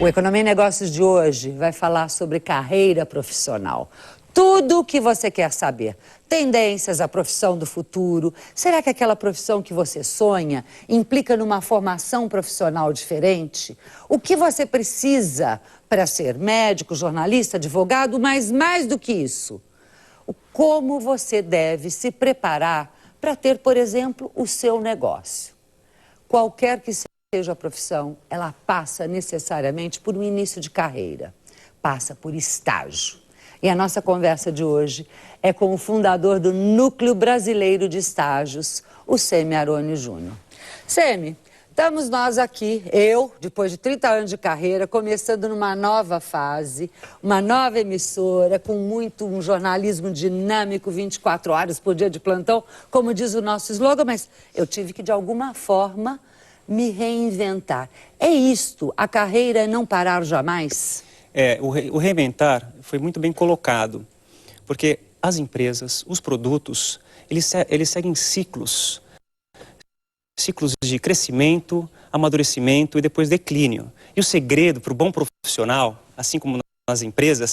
O Economia e Negócios de hoje vai falar sobre carreira profissional. Tudo o que você quer saber. Tendências, a profissão do futuro. Será que aquela profissão que você sonha implica numa formação profissional diferente? O que você precisa para ser médico, jornalista, advogado, mas mais do que isso? Como você deve se preparar para ter, por exemplo, o seu negócio? Qualquer que seja a profissão, ela passa necessariamente por um início de carreira, passa por estágio. E a nossa conversa de hoje é com o fundador do Núcleo Brasileiro de Estágios, o Semi Aroni Júnior. Semi, estamos nós aqui, eu, depois de 30 anos de carreira, começando numa nova fase, uma nova emissora, com um jornalismo dinâmico, 24 horas por dia de plantão, como diz o nosso slogan, mas eu tive que, de alguma forma, me reinventar. É isto, a carreira é não parar jamais? O reinventar foi muito bem colocado, porque as empresas, os produtos, eles seguem ciclos de crescimento, amadurecimento e depois declínio. E o segredo para o bom profissional, assim como nas empresas,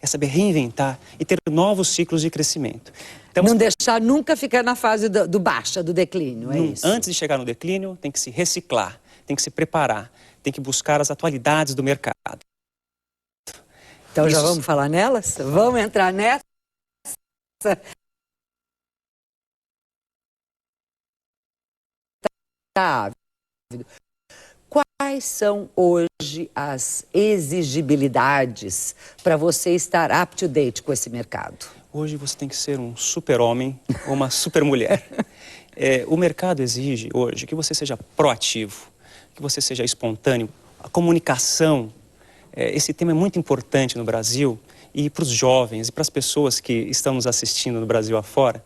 é saber reinventar e ter novos ciclos de crescimento. Então, não deixar nunca ficar na fase do baixa, do declínio, é isso? Antes de chegar no declínio, tem que se reciclar, tem que se preparar, tem que buscar as atualidades do mercado. Então já vamos falar nelas? Vamos entrar nessa? Tá. Quais são hoje as exigibilidades para você estar up to date com esse mercado? Hoje você tem que ser um super-homem ou uma super-mulher. O mercado exige hoje que você seja proativo, que você seja espontâneo. A comunicação, esse tema é muito importante no Brasil e para os jovens e para as pessoas que estão nos assistindo no Brasil afora.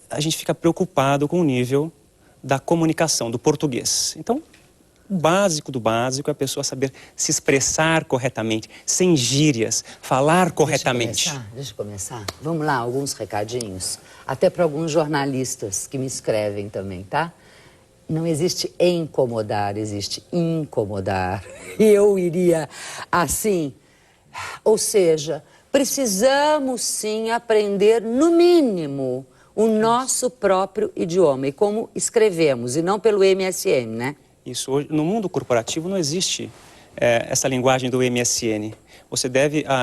A gente fica preocupado com o nível da comunicação, do português. Então, o básico do básico é a pessoa saber se expressar corretamente, sem gírias, falar corretamente. Deixa eu começar. Vamos lá, alguns recadinhos. Até para alguns jornalistas que me escrevem também, tá? Não existe incomodar, existe incomodar. Eu iria assim. Ou seja, precisamos sim aprender, no mínimo, o nosso próprio idioma. E como escrevemos, e não pelo MSN, né? Isso, hoje, no mundo corporativo não existe essa linguagem do MSN.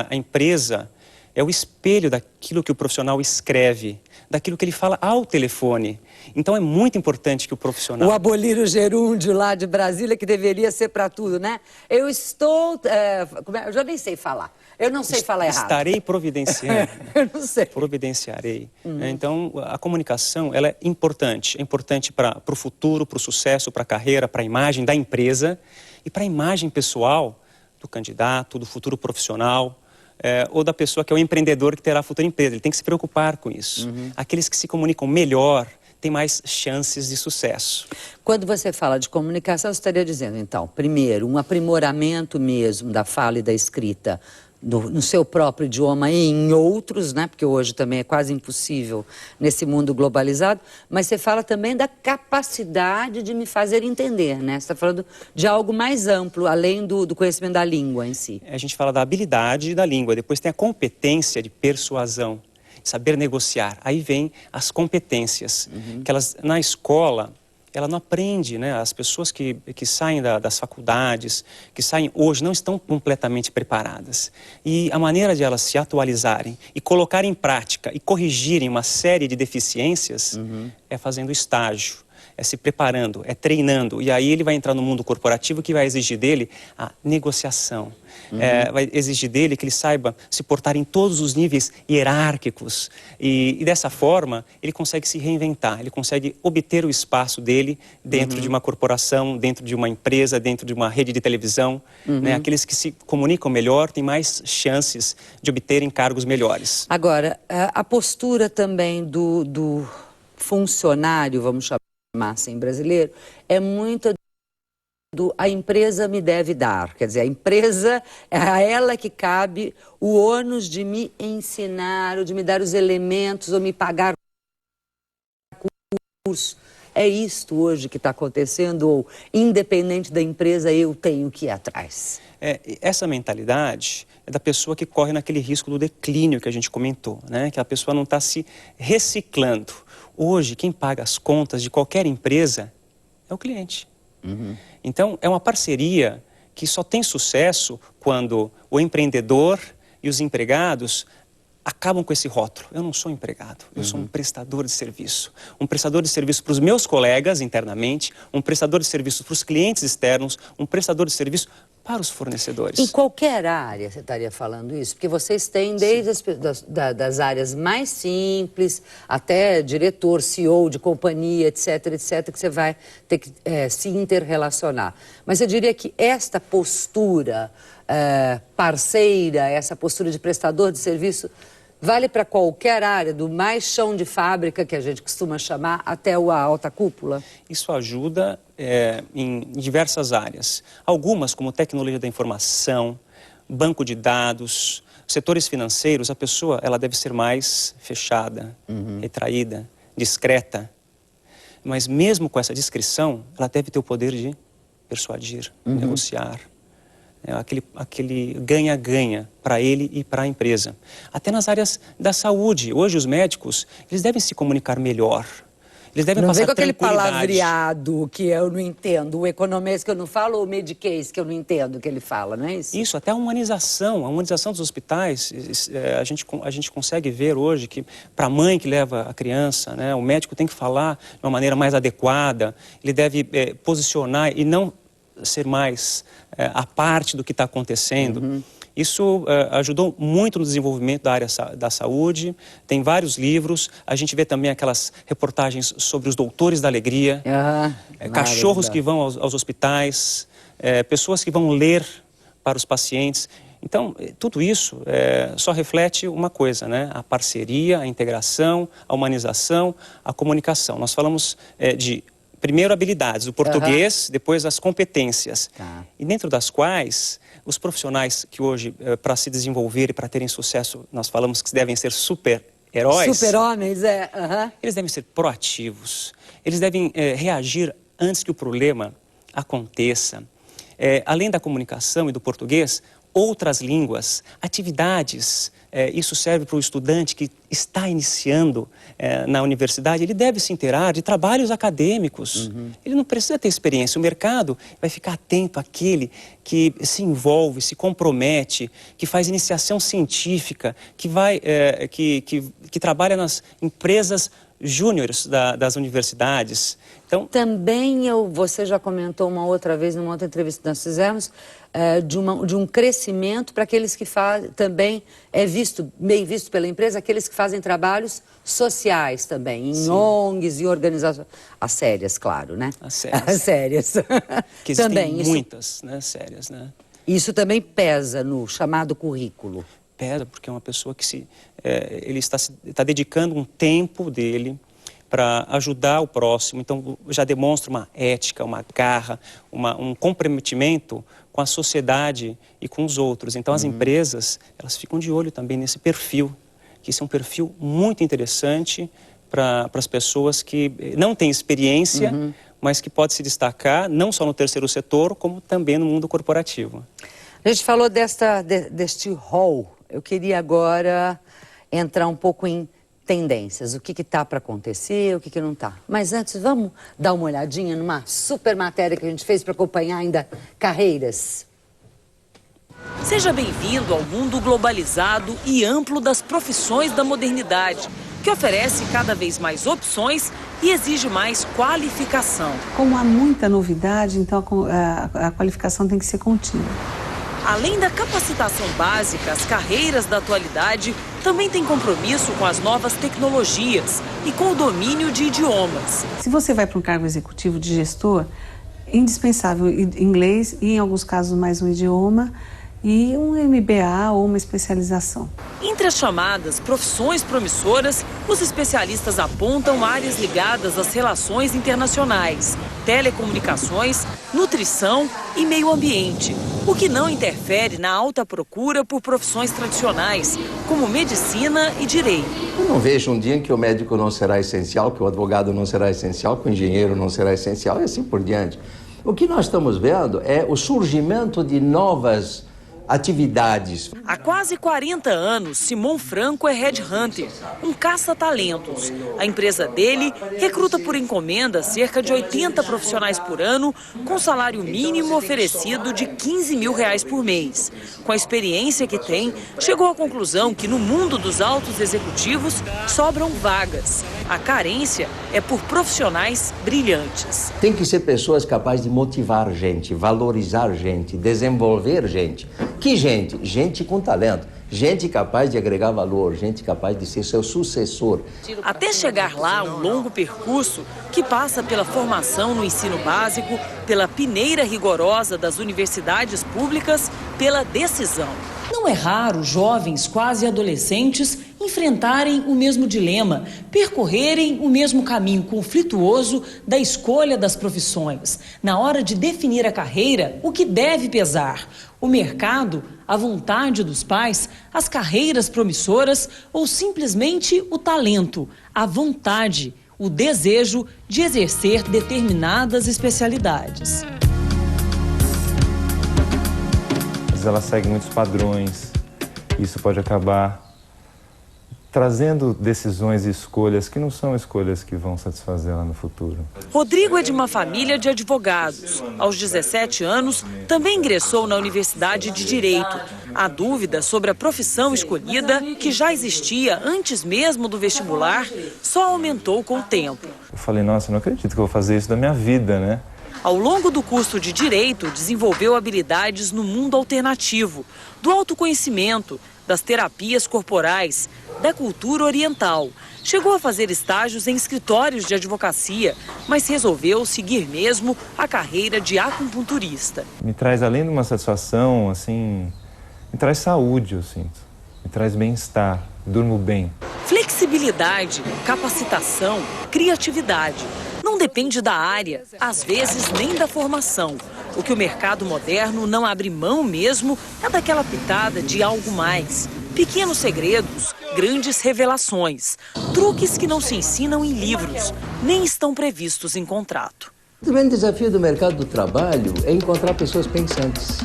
A empresa é o espelho daquilo que o profissional escreve, daquilo que ele fala ao telefone. Então é muito importante que o profissional... O abolir o gerúndio lá de Brasília, que deveria ser para tudo, né? Eu estou... eu já nem sei falar. Eu não sei falar errado. Estarei providenciando. Eu não sei. Providenciarei. Então, a comunicação, ela é importante. É importante para o futuro, para o sucesso, para a carreira, para a imagem da empresa e para a imagem pessoal do candidato, do futuro profissional, ou da pessoa que é o empreendedor que terá a futura empresa. Ele tem que se preocupar com isso. Aqueles que se comunicam melhor têm mais chances de sucesso. Quando você fala de comunicação, você estaria dizendo, então, primeiro, um aprimoramento mesmo da fala e da escrita no seu próprio idioma e em outros, né? Porque hoje também é quase impossível nesse mundo globalizado, mas você fala também da capacidade de me fazer entender, né? Você está falando de algo mais amplo, além do conhecimento da língua em si. A gente fala da habilidade da língua, depois tem a competência de persuasão, saber negociar. Aí vem as competências, que elas, na escola, ela não aprende, né? As pessoas que saem das faculdades, que saem hoje, não estão completamente preparadas. E a maneira de elas se atualizarem e colocarem em prática e corrigirem uma série de deficiências é fazendo estágio, é se preparando, é treinando. E aí ele vai entrar no mundo corporativo que vai exigir dele a negociação. Vai exigir dele que ele saiba se portar em todos os níveis hierárquicos. E dessa forma, ele consegue se reinventar, ele consegue obter o espaço dele dentro de uma corporação, dentro de uma empresa, dentro de uma rede de televisão. Né? Aqueles que se comunicam melhor têm mais chances de obterem cargos melhores. Agora, a postura também do funcionário, vamos chamar assim, brasileiro, é muito a empresa me deve dar, quer dizer, a empresa, é a ela que cabe o ônus de me ensinar, ou de me dar os elementos, ou me pagar curso. É isto hoje que está acontecendo, ou independente da empresa, eu tenho que ir atrás? Essa mentalidade é da pessoa que corre naquele risco do declínio que a gente comentou, né? Que a pessoa não está se reciclando. Hoje, quem paga as contas de qualquer empresa é o cliente. Então, é uma parceria que só tem sucesso quando o empreendedor e os empregados acabam com esse rótulo. Eu não sou empregado, eu sou um prestador de serviço. Um prestador de serviço para os meus colegas internamente, um prestador de serviço para os clientes externos, um prestador de serviço para os fornecedores. Em qualquer área você estaria falando isso? Porque vocês têm desde das áreas mais simples até diretor, CEO de companhia, etc, etc, que você vai ter que se interrelacionar. Mas eu diria que esta postura parceira, essa postura de prestador de serviço, vale para qualquer área, do mais chão de fábrica, que a gente costuma chamar, até a alta cúpula? Isso ajuda em diversas áreas. Algumas, como tecnologia da informação, banco de dados, setores financeiros, a pessoa ela deve ser mais fechada, retraída, discreta. Mas mesmo com essa discrição, ela deve ter o poder de persuadir, negociar. Aquele ganha-ganha para ele e para a empresa. Até nas áreas da saúde. Hoje os médicos, eles devem se comunicar melhor. Eles devem passar tranquilidade. Não vem com aquele palavreado que eu não entendo, o economês que eu não falo, ou o mediquês que eu não entendo que ele fala, não é isso? Isso, até a humanização dos hospitais. A gente consegue ver hoje que para a mãe que leva a criança, né, o médico tem que falar de uma maneira mais adequada, ele deve posicionar e não ser mais a parte do que está acontecendo. Isso ajudou muito no desenvolvimento da área da saúde. Tem vários livros. A gente vê também aquelas reportagens sobre os doutores da alegria, cachorros que vão aos hospitais, pessoas que vão ler para os pacientes. Então, tudo isso só reflete uma coisa, né? A parceria, a integração, a humanização, a comunicação. Nós falamos de primeiro habilidades, o português, depois as competências. E dentro das quais os profissionais que hoje, para se desenvolver e para terem sucesso, nós falamos que devem ser super-heróis. Super-homens, Eles devem ser proativos. Eles devem reagir antes que o problema aconteça. Além da comunicação e do português, outras línguas, atividades. Isso serve para o estudante que está iniciando na universidade. Ele deve se inteirar de trabalhos acadêmicos. Ele não precisa ter experiência. O mercado vai ficar atento àquele que se envolve, se compromete, que faz iniciação científica, que trabalha nas empresas júniores das universidades. Então, também você já comentou uma outra vez, numa outra entrevista que nós fizemos, de um crescimento para aqueles que fazem, também bem visto pela empresa, aqueles que fazem trabalhos sociais também, em ONGs e organizações, as sérias, claro, né? As sérias. As sérias. Que existem também, muitas, né, sérias, né? Isso também pesa no chamado currículo. Pesa, porque é uma pessoa que ele está dedicando um tempo dele para ajudar o próximo, então já demonstra uma ética, uma garra, um comprometimento com a sociedade e com os outros. Então as empresas, elas ficam de olho também nesse perfil, que esse é um perfil muito interessante para as pessoas que não têm experiência, mas que pode se destacar não só no terceiro setor, como também no mundo corporativo. A gente falou deste rol. Eu queria agora entrar um pouco em tendências, o que está para acontecer, o que não está. Mas antes, vamos dar uma olhadinha numa super matéria que a gente fez para acompanhar ainda carreiras. Seja bem-vindo ao mundo globalizado e amplo das profissões da modernidade, que oferece cada vez mais opções e exige mais qualificação. Como há muita novidade, então a qualificação tem que ser contínua. Além da capacitação básica, as carreiras da atualidade também têm compromisso com as novas tecnologias e com o domínio de idiomas. Se você vai para um cargo executivo de gestor, é indispensável inglês e, em alguns casos, mais um idioma. e um MBA ou uma especialização. Entre as chamadas profissões promissoras, os especialistas apontam áreas ligadas às relações internacionais, telecomunicações, nutrição e meio ambiente, o que não interfere na alta procura por profissões tradicionais, como medicina e direito. Eu não vejo um dia em que o médico não será essencial, que o advogado não será essencial, que o engenheiro não será essencial e assim por diante. O que nós estamos vendo é o surgimento de novas atividades. Há quase 40 anos, Simon Franco é headhunter, um caça-talentos. A empresa dele recruta por encomenda cerca de 80 profissionais por ano, com salário mínimo oferecido de R$15 mil por mês. Com a experiência que tem, chegou à conclusão que no mundo dos altos executivos sobram vagas. A carência é por profissionais brilhantes. Tem que ser pessoas capazes de motivar gente, valorizar gente, desenvolver gente. Que gente? Gente com talento, gente capaz de agregar valor, gente capaz de ser seu sucessor. Até chegar lá, um longo percurso que passa pela formação no ensino básico, pela peneira rigorosa das universidades públicas, pela decisão. Não é raro jovens, quase adolescentes, enfrentarem o mesmo dilema, percorrerem o mesmo caminho conflituoso da escolha das profissões. Na hora de definir a carreira, o que deve pesar? O mercado, a vontade dos pais, as carreiras promissoras ou simplesmente o talento, a vontade, o desejo de exercer determinadas especialidades. Ela segue muitos padrões, isso pode acabar trazendo decisões e escolhas que não são escolhas que vão satisfazê-la no futuro. Rodrigo é de uma família de advogados. Aos 17 anos, também ingressou na Universidade de Direito. A dúvida sobre a profissão escolhida, que já existia antes mesmo do vestibular, só aumentou com o tempo. Eu falei, nossa, não acredito que eu vou fazer isso da minha vida, né? Ao longo do curso de Direito, desenvolveu habilidades no mundo alternativo, do autoconhecimento, das terapias corporais, da cultura oriental. Chegou a fazer estágios em escritórios de advocacia, mas resolveu seguir mesmo a carreira de acupunturista. Me traz, além de uma satisfação, assim, me traz saúde, eu sinto. Me traz bem-estar, durmo bem. Flexibilidade, capacitação, criatividade. Não depende da área, às vezes nem da formação. O que o mercado moderno não abre mão mesmo é daquela pitada de algo mais. Pequenos segredos, grandes revelações. Truques que não se ensinam em livros, nem estão previstos em contrato. O grande desafio do mercado do trabalho é encontrar pessoas pensantes.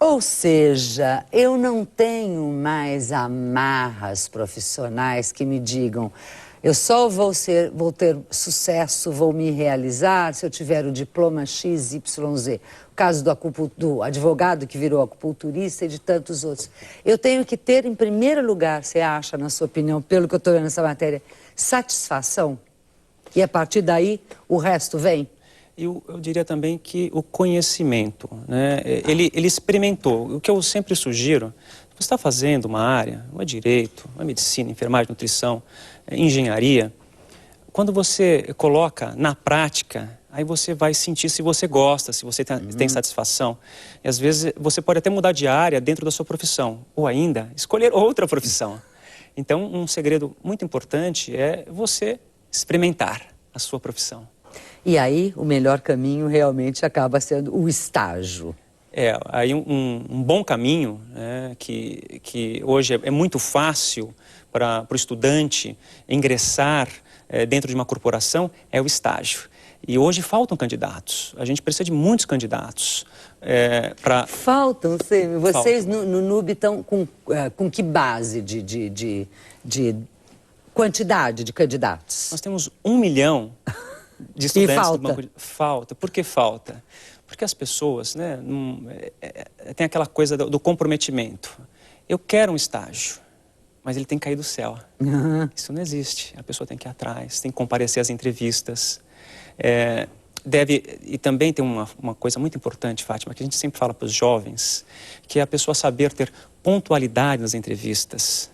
Ou seja, eu não tenho mais amarras profissionais que me digam eu só vou ter sucesso, vou me realizar se eu tiver o diploma XYZ. O caso do advogado que virou acupunturista e de tantos outros. Eu tenho que ter, em primeiro lugar, você acha, na sua opinião, pelo que eu estou vendo nessa matéria, satisfação? E a partir daí, o resto vem? Eu diria também que o conhecimento, né? Ele experimentou. O que eu sempre sugiro, você está fazendo uma área, uma direito, uma medicina, enfermagem, nutrição, engenharia, quando você coloca na prática, aí você vai sentir se você gosta, se você tem satisfação. E às vezes você pode até mudar de área dentro da sua profissão, ou ainda escolher outra profissão. Então, um segredo muito importante é você experimentar a sua profissão. E aí, o melhor caminho realmente acaba sendo o estágio. Aí um bom caminho, né, que hoje é muito fácil para o estudante ingressar dentro de uma corporação, é o estágio. E hoje faltam candidatos, a gente precisa de muitos candidatos. Faltam, vocês no NUB estão com que base de quantidade de candidatos? Nós temos 1 milhão de estudantes. E falta? Do banco falta. Por que falta? Porque as pessoas, né, tem aquela coisa do comprometimento. Eu quero um estágio, mas ele tem que cair do céu. Isso não existe. A pessoa tem que ir atrás, tem que comparecer às entrevistas. E também tem uma coisa muito importante, Fátima, que a gente sempre fala para os jovens, que é a pessoa saber ter pontualidade nas entrevistas.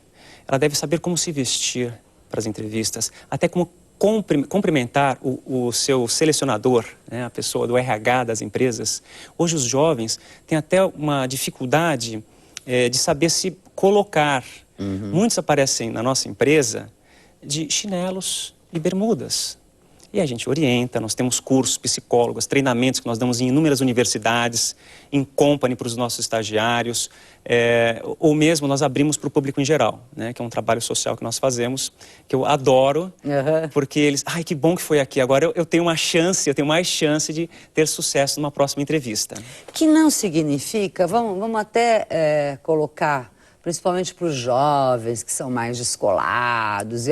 Ela deve saber como se vestir para as entrevistas, até como cumprimentar o seu selecionador, né, a pessoa do RH das empresas. Hoje os jovens têm até uma dificuldade de saber se colocar. Muitos aparecem na nossa empresa de chinelos e bermudas. E a gente orienta, nós temos cursos, psicólogos, treinamentos que nós damos em inúmeras universidades, em company para os nossos estagiários, ou mesmo nós abrimos para o público em geral, né, que é um trabalho social que nós fazemos, que eu adoro, porque eles, ai, que bom que foi aqui, agora eu tenho uma chance, eu tenho mais chance de ter sucesso numa próxima entrevista. Que não significa, vamos até colocar, principalmente para os jovens que são mais descolados,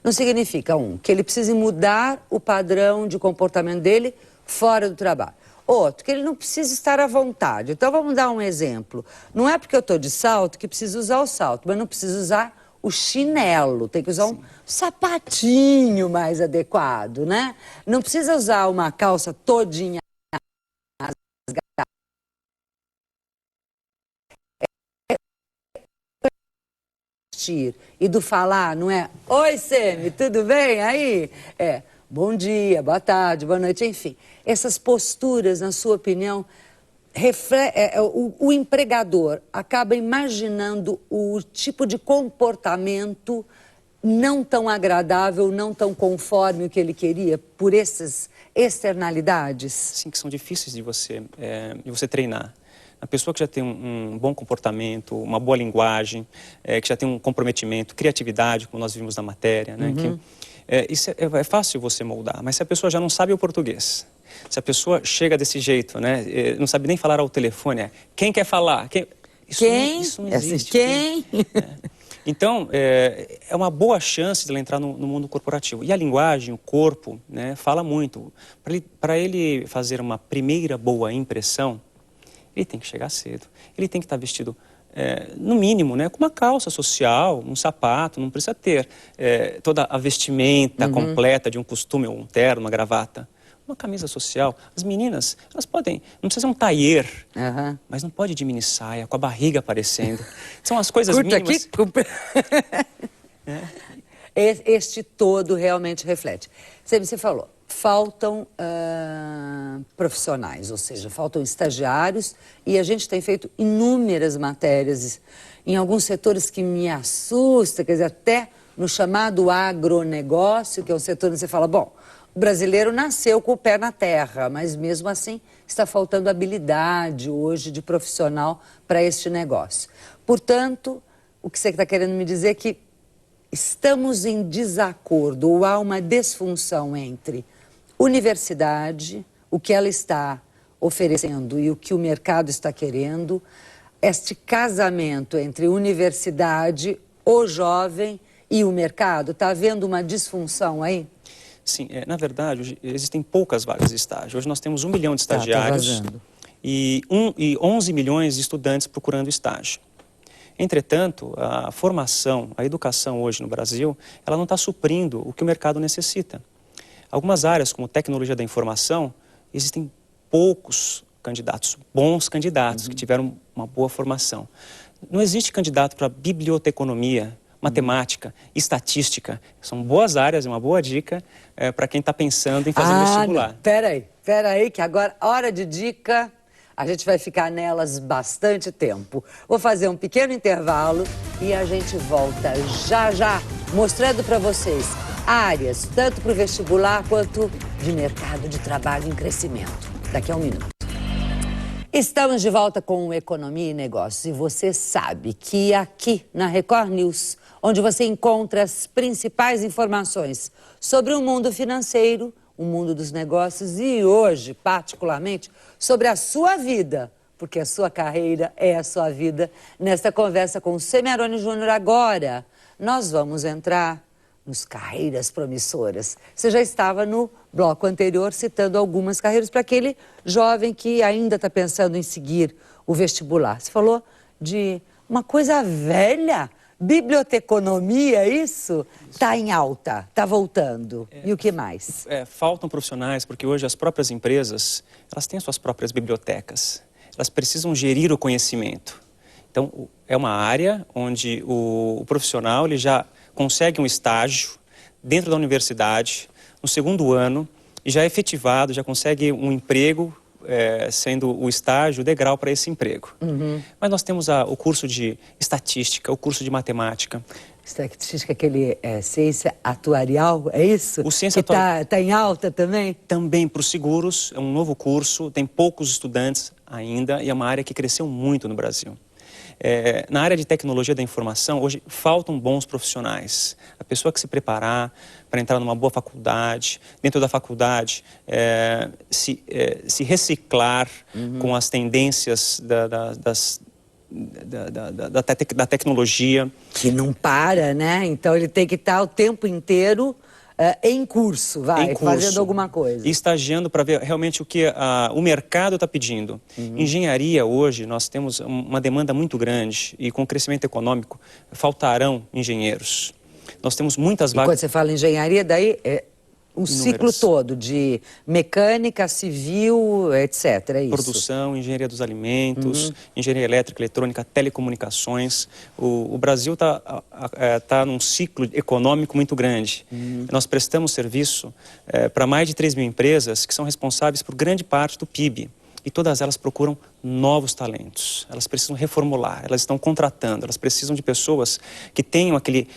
não significa, que ele precise mudar o padrão de comportamento dele fora do trabalho. Outro, que ele não precisa estar à vontade. Então, vamos dar um exemplo. Não é porque eu estou de salto que preciso usar o salto, mas não preciso usar o chinelo. Tem que usar um sapatinho mais adequado, né? Não precisa usar uma calça todinha rasgada. E do falar, não é? Oi, Semi, tudo bem aí? Bom dia, boa tarde, boa noite, enfim. Essas posturas, na sua opinião, o empregador acaba imaginando o tipo de comportamento não tão agradável, não tão conforme o que ele queria, por essas externalidades? Sim, que são difíceis de você treinar. A pessoa que já tem um bom comportamento, uma boa linguagem, que já tem um comprometimento, criatividade, como nós vimos na matéria, né? Isso é fácil você moldar, mas se a pessoa já não sabe o português, se a pessoa chega desse jeito, né? Não sabe nem falar ao telefone, quem quer falar? Isso não existe. Quem? Então, é uma boa chance de ela entrar no mundo corporativo. E a linguagem, o corpo, né, fala muito. Para ele fazer uma primeira boa impressão, ele tem que chegar cedo, ele tem que estar vestido, no mínimo, né, com uma calça social, um sapato, não precisa ter toda a vestimenta completa de um costume, ou um terno, uma gravata. Uma camisa social. As meninas, elas podem, não precisa ser um tailleur, mas não pode ir de mini saia, com a barriga aparecendo. São as coisas mínimas. Este todo realmente reflete. Você falou, faltam profissionais, ou seja, faltam estagiários, e a gente tem feito inúmeras matérias em alguns setores que me assusta, quer dizer, até no chamado agronegócio, que é um setor onde você fala, bom, o brasileiro nasceu com o pé na terra, mas mesmo assim está faltando habilidade hoje de profissional para este negócio. Portanto, o que você está querendo me dizer é que estamos em desacordo ou há uma disfunção entre universidade, o que ela está oferecendo e o que o mercado está querendo, este casamento entre universidade, o jovem e o mercado, está havendo uma disfunção aí? Sim, na verdade, hoje existem poucas vagas de estágio. Hoje nós temos 1 milhão de estagiários e 11 milhões de estudantes procurando estágio. Entretanto, a formação, a educação hoje no Brasil, ela não está suprindo o que o mercado necessita. Algumas áreas, como tecnologia da informação, existem poucos candidatos, bons candidatos, que tiveram uma boa formação. Não existe candidato para biblioteconomia, matemática, estatística. São boas áreas, é uma boa dica para quem está pensando em fazer vestibular. Peraí, que agora, hora de dica, a gente vai ficar nelas bastante tempo. Vou fazer um pequeno intervalo e a gente volta já, mostrando para vocês áreas, tanto para o vestibular quanto de mercado de trabalho em crescimento. Daqui a um minuto. Estamos de volta com o Economia e Negócios e você sabe que aqui na Record News, onde você encontra as principais informações sobre o mundo financeiro, o mundo dos negócios e hoje, particularmente, sobre a sua vida, porque a sua carreira é a sua vida. Nesta conversa com o Semiarone Júnior agora, nós vamos entrar nos carreiras promissoras. Você já estava no bloco anterior citando algumas carreiras para aquele jovem que ainda está pensando em seguir o vestibular. Você falou de uma coisa velha, biblioteconomia, isso? Está em alta, está voltando. E o que mais? Faltam profissionais, porque hoje as próprias empresas, elas têm suas próprias bibliotecas. Elas precisam gerir o conhecimento. Então, é uma área onde o profissional ele já consegue um estágio, dentro da universidade, no segundo ano, e já é efetivado, já consegue um emprego, sendo o estágio o degrau para esse emprego. Mas nós temos o curso de estatística, o curso de matemática. Estatística, aquele ciência atuarial, é isso? O ciência que tá em alta também? Também para os seguros, é um novo curso, tem poucos estudantes ainda e é uma área que cresceu muito no Brasil. Na área de tecnologia da informação, hoje faltam bons profissionais. A pessoa que se preparar para entrar numa boa faculdade, dentro da faculdade, se reciclar com as tendências da tecnologia. Que não para, né? Então ele tem que estar o tempo inteiro em curso, fazendo alguma coisa. E estagiando para ver realmente o que o mercado está pedindo. Engenharia hoje, nós temos uma demanda muito grande e com o crescimento econômico faltarão engenheiros. Nós temos muitas vagas... Quando você fala engenharia, daí é um ciclo todo de mecânica, civil, etc. É isso? Produção, engenharia dos alimentos, engenharia elétrica, eletrônica, telecomunicações. O Brasil tá num ciclo econômico muito grande. Nós prestamos serviço para mais de 3.000 empresas que são responsáveis por grande parte do PIB. E todas elas procuram novos talentos. Elas precisam reformular, elas estão contratando, elas precisam de pessoas que tenham que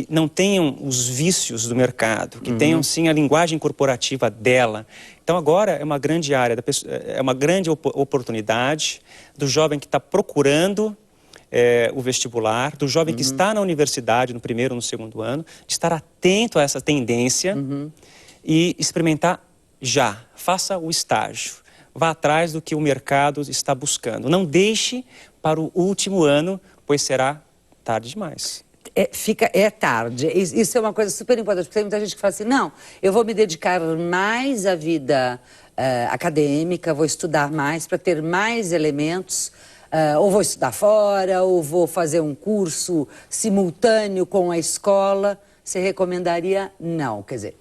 não tenham os vícios do mercado, que tenham sim a linguagem corporativa dela. Então agora é uma grande área, é uma grande oportunidade do jovem que está procurando o vestibular, do jovem que está na universidade no primeiro ou no segundo ano, de estar atento a essa tendência e experimentar já. Faça o estágio. Vá atrás do que o mercado está buscando. Não deixe para o último ano, pois será tarde demais. É tarde. Isso é uma coisa super importante, porque tem muita gente que fala assim, não, eu vou me dedicar mais à vida acadêmica, vou estudar mais para ter mais elementos, ou vou estudar fora, ou vou fazer um curso simultâneo com a escola. Você recomendaria não, quer dizer,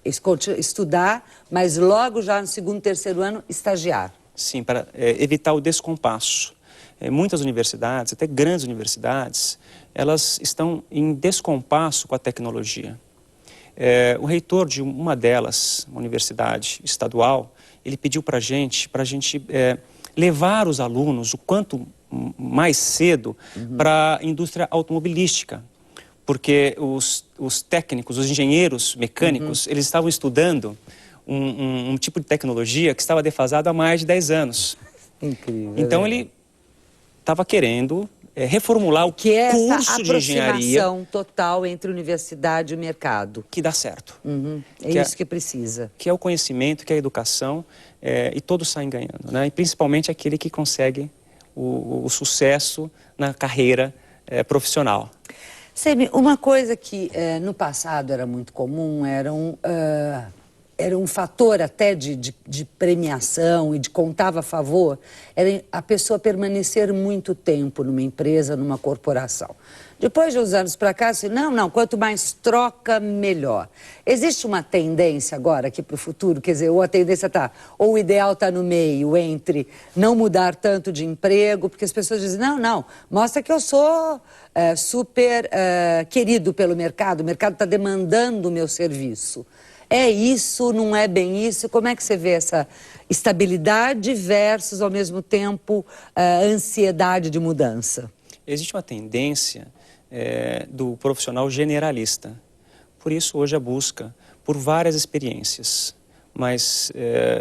estudar, mas logo já no segundo, terceiro ano, estagiar. Sim, para evitar o descompasso. Muitas universidades, até grandes universidades, elas estão em descompasso com a tecnologia. O reitor de uma delas, uma universidade estadual, ele pediu para a gente levar os alunos o quanto mais cedo para a indústria automobilística. Porque os técnicos, os engenheiros mecânicos, eles estavam estudando um tipo de tecnologia que estava defasado há mais de 10 anos. Incrível. Então ele estava querendo reformular o que é curso de engenharia. Aproximação total entre universidade e mercado. Que dá certo. Isso que precisa. Que é o conhecimento, que é a educação, e todos saem ganhando, né? E principalmente aquele que consegue o sucesso na carreira profissional. Semi, uma coisa que no passado era muito comum, era um fator até de premiação e de contava a favor, era a pessoa permanecer muito tempo numa empresa, numa corporação. Depois de uns anos para cá, assim, não, quanto mais troca, melhor. Existe uma tendência agora aqui para o futuro, quer dizer, ou a tendência ou o ideal está no meio, entre não mudar tanto de emprego, porque as pessoas dizem, não, mostra que eu sou super querido pelo mercado, o mercado está demandando o meu serviço. É isso, não é bem isso? Como é que você vê essa estabilidade versus, ao mesmo tempo, ansiedade de mudança? Existe uma tendência do profissional generalista. Por isso, hoje, a busca por várias experiências. Mas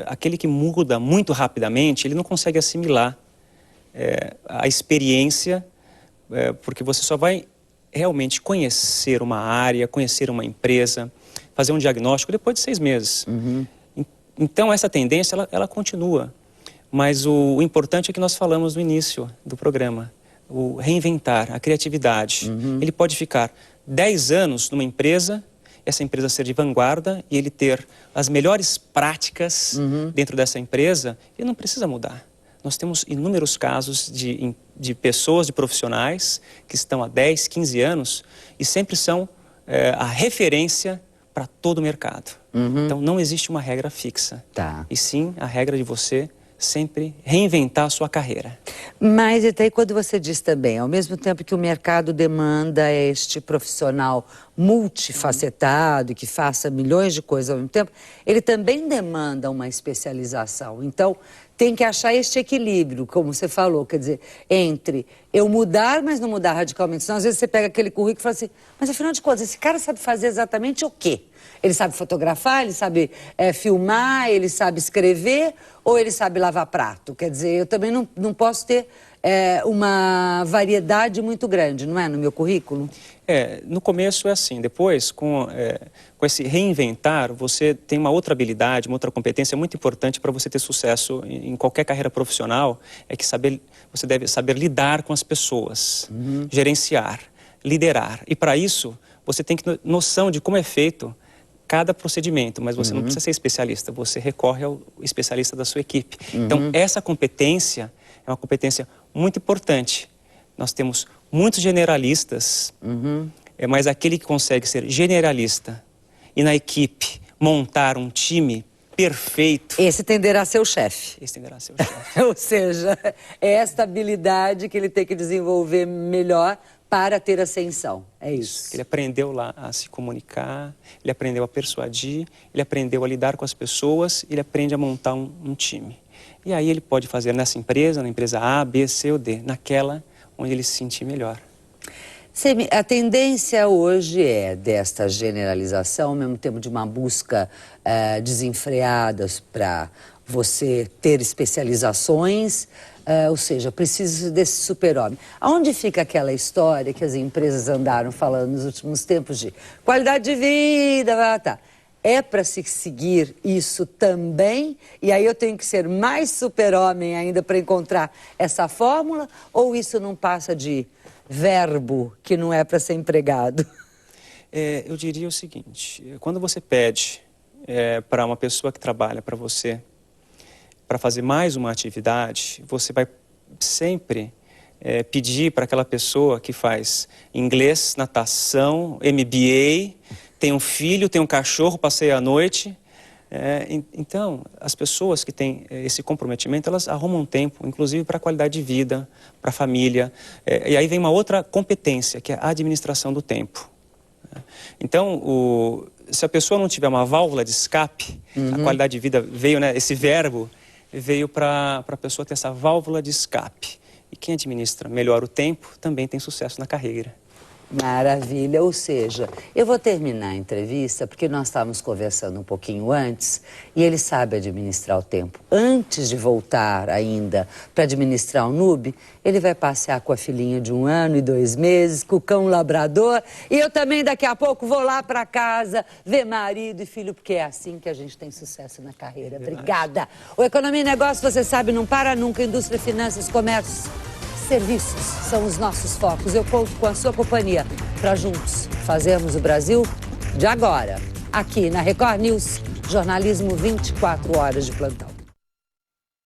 aquele que muda muito rapidamente, ele não consegue assimilar a experiência, porque você só vai realmente conhecer uma área, conhecer uma empresa, fazer um diagnóstico depois de 6 meses. Então, essa tendência, ela continua. Mas o importante é que nós falamos no início do programa. O reinventar, a criatividade. Ele pode ficar 10 anos numa empresa, essa empresa ser de vanguarda e ele ter as melhores práticas dentro dessa empresa e não precisa mudar. Nós temos inúmeros casos de pessoas, de profissionais que estão há 10, 15 anos e sempre são a referência para todo o mercado. Então, não existe uma regra fixa. E sim a regra de você sempre reinventar a sua carreira. Mas até aí quando você diz também, ao mesmo tempo que o mercado demanda este profissional multifacetado, que faça milhões de coisas ao mesmo tempo, ele também demanda uma especialização. Então, tem que achar este equilíbrio, como você falou, quer dizer, entre eu mudar, mas não mudar radicalmente. Senão, às vezes, você pega aquele currículo e fala assim, mas afinal de contas, esse cara sabe fazer exatamente o quê? Ele sabe fotografar, ele sabe filmar, ele sabe escrever ou ele sabe lavar prato? Quer dizer, eu também não posso ter uma variedade muito grande, não é, no meu currículo? No começo é assim, depois, com esse reinventar, você tem uma outra habilidade, uma outra competência muito importante para você ter sucesso em qualquer carreira profissional, é que você deve saber lidar com as pessoas, gerenciar, liderar. E para isso, você tem que ter noção de como é feito cada procedimento, mas você não precisa ser especialista, você recorre ao especialista da sua equipe. Então, essa competência é uma competência muito importante. Nós temos muitos generalistas, mas aquele que consegue ser generalista e na equipe montar um time perfeito... Esse tenderá a ser o chefe. Esse tenderá a ser o chefe. Ou seja, é esta habilidade que ele tem que desenvolver melhor para ter ascensão, é isso. Ele aprendeu lá a se comunicar, ele aprendeu a persuadir, ele aprendeu a lidar com as pessoas, ele aprende a montar um time. E aí ele pode fazer nessa empresa, na empresa A, B, C ou D, naquela onde ele se sentir melhor. A tendência hoje é desta generalização, ao mesmo tempo de uma busca desenfreada para você ter especializações, ou seja, preciso desse super-homem. Aonde fica aquela história que as empresas andaram falando nos últimos tempos de qualidade de vida, tá? É para se seguir isso também? E aí eu tenho que ser mais super-homem ainda para encontrar essa fórmula? Ou isso não passa de verbo que não é para ser empregado? Eu diria o seguinte, quando você pede para uma pessoa que trabalha para você, para fazer mais uma atividade, você vai sempre pedir para aquela pessoa que faz inglês, natação, MBA, tem um filho, tem um cachorro, passeia à noite. Então, as pessoas que têm esse comprometimento, elas arrumam tempo, inclusive para a qualidade de vida, para a família. E aí vem uma outra competência, que é a administração do tempo. Então, se a pessoa não tiver uma válvula de escape, a qualidade de vida veio, né, esse verbo veio para a pessoa ter essa válvula de escape. E quem administra melhor o tempo também tem sucesso na carreira. Maravilha, ou seja, eu vou terminar a entrevista porque nós estávamos conversando um pouquinho antes e ele sabe administrar o tempo. Antes de voltar ainda para administrar o Nube, ele vai passear com a filhinha de 1 ano e 2 meses, com o cão labrador, e eu também daqui a pouco vou lá para casa ver marido e filho, porque é assim que a gente tem sucesso na carreira. Obrigada. O Economia e Negócio, você sabe, não para nunca. Indústria, finanças, comércio, serviços são os nossos focos. Eu conto com a sua companhia para juntos fazermos o Brasil de agora. Aqui na Record News, jornalismo 24 horas de plantão.